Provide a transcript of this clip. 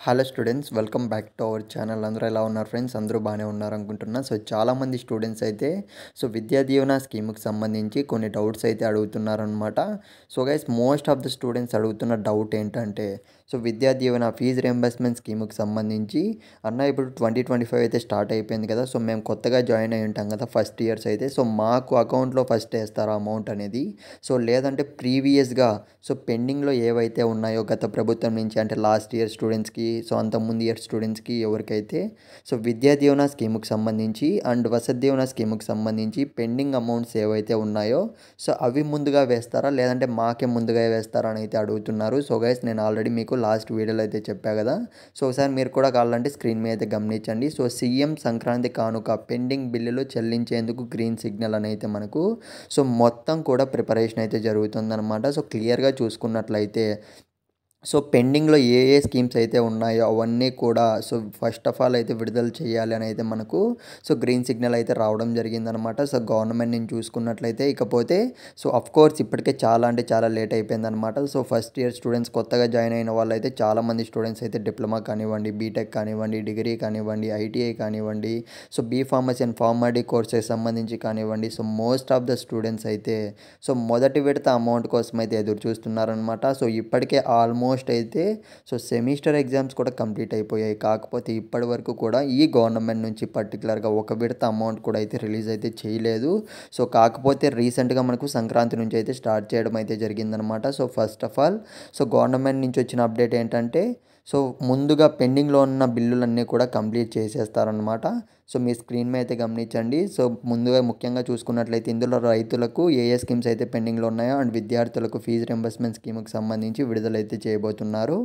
Hello students, welcome back to our channel. అందరూ ఎలా ఉన్నారు ఫ్రెండ్స్? అందరూ బాగానే ఉన్నారు అనుకుంటున్నా. చాలామంది స్టూడెంట్స్ అయితే విద్యా దీవెన స్కీమ్కి సంబంధించి కొన్ని డౌట్స్ అయితే అడుగుతున్నారనమాట. Guys, most of the students అడుగుతున్న డౌట్ ఏంటంటే విద్యా దీవెన ఫీజు రియంబర్స్మెంట్ స్కీమ్కి సంబంధించి ఇప్పుడు 2025 అయితే స్టార్ట్ అయిపోయింది కదా. మేము కొత్తగా జాయిన్ అయి ఉంటాం కదా ఫస్ట్ ఇయర్స్ అయితే. మాకు అకౌంట్లో ఫస్ట్ వేస్తారా అమౌంట్ అనేది? లేదంటే ప్రీవియస్గా పెండింగ్లో ఏవైతే ఉన్నాయో గత ప్రభుత్వం నుంచి, అంటే లాస్ట్ ఇయర్ స్టూడెంట్స్కి, అంతకుముందు ఇయర్ స్టూడెంట్స్కి ఎవరికైతే విద్యా దీవెన స్కీమ్కి సంబంధించి అండ్ వసతి దీవెన స్కీమ్కి సంబంధించి పెండింగ్ అమౌంట్స్ ఏవైతే ఉన్నాయో అవి ముందుగా వేస్తారా, లేదంటే మాకే ముందుగా వేస్తారా అని అయితే అడుగుతున్నారు. గైస్, నేను ఆల్రెడీ మీకు లాస్ట్ వీడియోలో అయితే చెప్పా కదా. ఒకసారి మీరు కూడా కావాలంటే స్క్రీన్ మీద అయితే గమనించండి. సీఎం సంక్రాంతి కానుక పెండింగ్ బిల్లులు చెల్లించేందుకు గ్రీన్ సిగ్నల్ అని అయితే మనకు మొత్తం కూడా ప్రిపరేషన్ అయితే జరుగుతుందన్నమాట. క్లియర్గా చూసుకున్నట్లయితే పెండింగ్లో ఏ ఏ స్కీమ్స్ అయితే ఉన్నాయో అవన్నీ కూడా ఫస్ట్ ఆఫ్ ఆల్ అయితే విడుదల చేయాలి అని అయితే మనకు గ్రీన్ సిగ్నల్ అయితే రావడం జరిగిందనమాట. గవర్నమెంట్ నుంచి చూసుకున్నట్లయితే. ఇకపోతే కోర్స్ ఇప్పటికే చాలా అంటే చాలా లేట్ అయిపోయిందనమాట. ఫస్ట్ ఇయర్ స్టూడెంట్స్ కొత్తగా జాయిన్ అయిన వాళ్ళు అయితే చాలామంది స్టూడెంట్స్ అయితే డిప్లొమా కానివ్వండి, బీటెక్ కానివ్వండి, డిగ్రీ కానివ్వండి, ఐటీఐ కానివ్వండి, B pharmacy and PharmD courses సంబంధించి కానివ్వండి, మోస్ట్ ఆఫ్ ద స్టూడెంట్స్ అయితే మొదటి విడత అమౌంట్ కోసం అయితే ఎదురు చూస్తున్నారనమాట. ఇప్పటికే ఆల్మోస్ట్ అయితే సెమిస్టర్ ఎగ్జామ్స్ కూడా కంప్లీట్ అయిపోయాయి. కాకపోతే ఇప్పటి వరకు కూడా ఈ గవర్నమెంట్ నుంచి పర్టికులర్గా ఒక విడత అమౌంట్ కూడా అయితే రిలీజ్ అయితే చేయలేదు. కాకపోతే రీసెంట్గా మనకు సంక్రాంతి నుంచి అయితే స్టార్ట్ చేయడం అయితే జరిగిందనమాట. ఫస్ట్ ఆఫ్ ఆల్ గవర్నమెంట్ నుంచి వచ్చిన అప్డేట్ ఏంటంటే ముందుగా పెండింగ్లో ఉన్న బిల్లులన్నీ కూడా కంప్లీట్ చేసేస్తారనమాట. మీ స్క్రీన్ మీద అయితే గమనించండి. ముందుగా ముఖ్యంగా చూసుకున్నట్లయితే ఇందులో రైతులకు ఏ ఏ స్కీమ్స్ అయితే పెండింగ్లో ఉన్నాయో అండ్ విద్యార్థులకు ఫీజు రింబర్స్మెంట్ స్కీమ్కి సంబంధించి విడుదలైతే చేయబోతున్నారు.